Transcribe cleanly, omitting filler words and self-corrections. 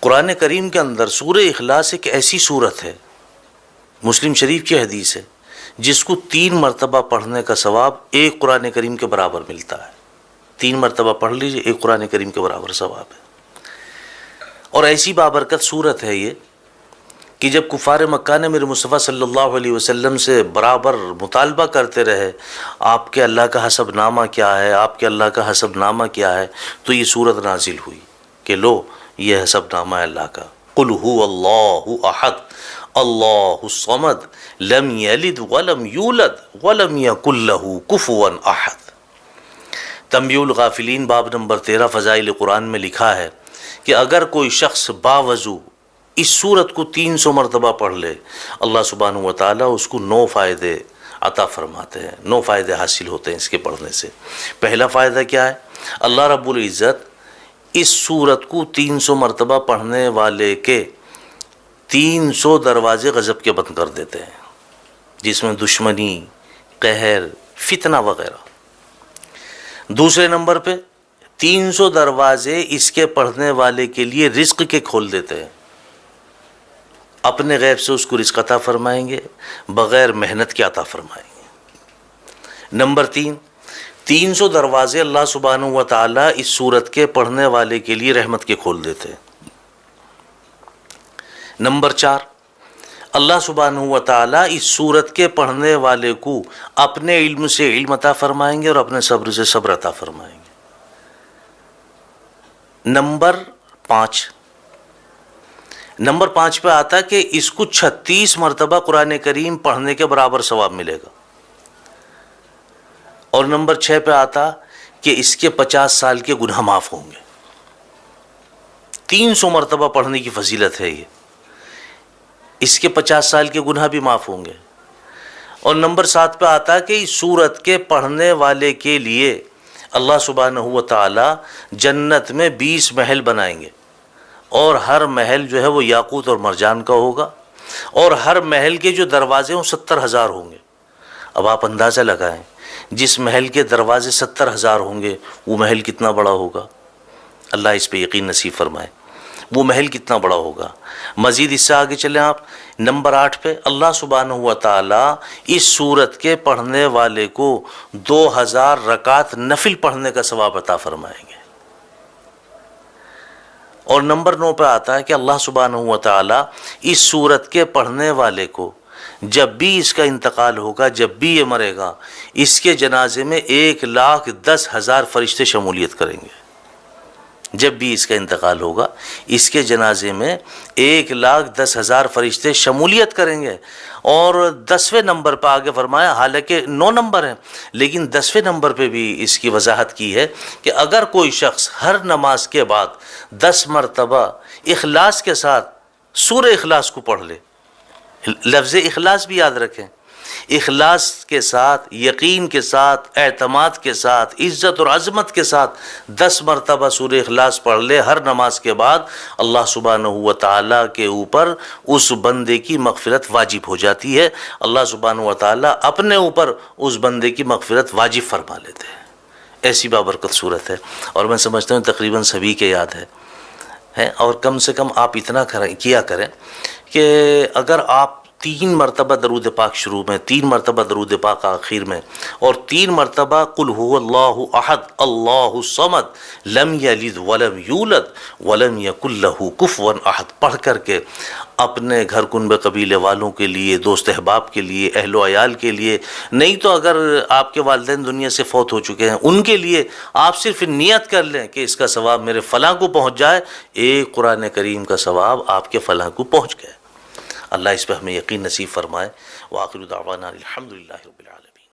قرآن کریم کے اندر سورہ اخلاص ایک ایسی سورت ہے، مسلم شریف کی حدیث ہے، جس کو 3 مرتبہ پڑھنے کا ثواب ایک قرآن کریم کے برابر ملتا ہے۔ 3 مرتبہ پڑھ لیجئے، ایک قرآن کریم کے برابر ثواب ہے۔ اور ایسی بابرکت سورت ہے یہ کہ جب کفار مکہ نے میرے مصطفیٰ صلی اللہ علیہ وسلم سے برابر مطالبہ کرتے رہے آپ کے اللہ کا حسب نامہ کیا ہے، آپ کے اللہ کا حسب نامہ کیا ہے، تو یہ سورت نازل ہوئی کہ لو یہ حسب نامہ ہے اللہ کا۔ قل هو اللہ احد اللہ الصمد لم یلد ولم یولد ولم یکن له کفوا احد۔ تنبیہ الغافلین باب نمبر 13 فضائل قرآن میں لکھا ہے کہ اگر کوئی شخص باوضو اس سورت کو 300 مرتبہ پڑھ لے، اللہ سبحانہ و تعالیٰ اس کو 9 فائدے عطا فرماتے ہیں، 9 فائدے حاصل ہوتے ہیں اس کے پڑھنے سے۔ پہلا فائدہ کیا ہے؟ اللہ رب العزت اس سورت کو 300 مرتبہ پڑھنے والے کے 300 دروازے غضب کے بند کر دیتے ہیں، جس میں دشمنی، قہر، فتنہ وغیرہ۔ دوسرے نمبر پہ 300 دروازے اس کے پڑھنے والے کے لیے رزق کے کھول دیتے ہیں، اپنے غیب سے اس کو رزق عطا فرمائیں گے، بغیر محنت کے عطا فرمائیں گے۔ نمبر 3، 300 دروازے اللہ سبحانہ و تعالیٰ اس سورت کے پڑھنے والے کے لیے رحمت کے کھول دیتے ہیں۔ نمبر 4، اللہ سبحانہ و تعالیٰ اس سورت کے پڑھنے والے کو اپنے علم سے علم عطا فرمائیں گے اور اپنے صبر سے صبر عطا فرمائیں گے۔ نمبر 5 پہ آتا کہ اس کو 36 مرتبہ قرآن کریم پڑھنے کے برابر ثواب ملے گا۔ اور نمبر 6 پہ آتا کہ اس کے 50 سال کے گناہ معاف ہوں گے۔ 300 مرتبہ پڑھنے کی فضیلت ہے یہ، اس کے 50 سال کے گناہ بھی معاف ہوں گے۔ اور نمبر 7 پہ آتا کہ اس سورت کے پڑھنے والے کے لیے اللہ سبحانہ و تعالی جنت میں 20 محل بنائیں گے، اور ہر محل جو ہے وہ یاقوت اور مرجان کا ہوگا، اور ہر محل کے جو دروازے ہیں 70,000 ہوں گے۔ اب آپ اندازہ لگائیں، جس محل کے دروازے 70,000 ہوں گے وہ محل کتنا بڑا ہوگا، اللہ اس پہ یقین نصیب فرمائے، وہ محل کتنا بڑا ہوگا۔ مزید اس سے آگے چلیں آپ، نمبر 8 پہ اللہ سبحانہ و تعالیٰ اس سورت کے پڑھنے والے کو 2000 رکعت نفل پڑھنے کا ثواب عطا فرمائیں گے۔ اور نمبر 9 پہ آتا ہے کہ اللہ سبحانہ و تعالیٰ اس سورت کے پڑھنے والے کو جب بھی اس کا انتقال ہوگا، جب بھی یہ مرے گا، اس کے جنازے میں 1,10,000 فرشتے شمولیت کریں گے۔ جب بھی اس کا انتقال ہوگا، اس کے جنازے میں 1,10,000 فرشتے شمولیت کریں گے۔ اور 10ویں نمبر پہ آگے فرمایا، حالانکہ 9 نمبر ہیں لیکن 10ویں نمبر پہ بھی اس کی وضاحت کی ہے کہ اگر کوئی شخص ہر نماز کے بعد 10 مرتبہ اخلاص کے ساتھ سورہ اخلاص کو پڑھ لے، لفظ اخلاص بھی یاد رکھیں، اخلاص کے ساتھ، یقین کے ساتھ، اعتماد کے ساتھ، عزت اور عظمت کے ساتھ 10 مرتبہ سورہ اخلاص پڑھ لے ہر نماز کے بعد، اللہ سبحانہ و تعالیٰ کے اوپر اس بندے کی مغفرت واجب ہو جاتی ہے۔ اللہ سبحانہ و تعالیٰ اپنے اوپر اس بندے کی مغفرت واجب فرما لیتے ہیں۔ ایسی بابرکت صورت ہے، اور میں سمجھتا ہوں تقریباً سبھی کے یاد ہے۔ اور کم سے کم آپ اتنا کیا کریں کہ اگر آپ 3 مرتبہ درود پاک شروع میں، 3 مرتبہ درود پاک آخر میں، اور 3 مرتبہ قل هو اللہ احد اللہ الصمد لم یلد ولم یولد ولم یکن له کفوا احد پڑھ کر کے اپنے گھر کنبے قبیلے والوں کے لیے، دوست احباب کے لیے، اہل و عیال کے لیے، نہیں تو اگر آپ کے والدین دنیا سے فوت ہو چکے ہیں ان کے لیے آپ صرف نیت کر لیں کہ اس کا ثواب میرے فلاں کو پہنچ جائے، ایک قرآن کریم کا ثواب آپ کے فلاں کو پہنچ گئے۔ اللہ اس پہ ہمیں یقین نصیب فرمائے۔ وآخر دعوانا الحمدللہ رب العالمین۔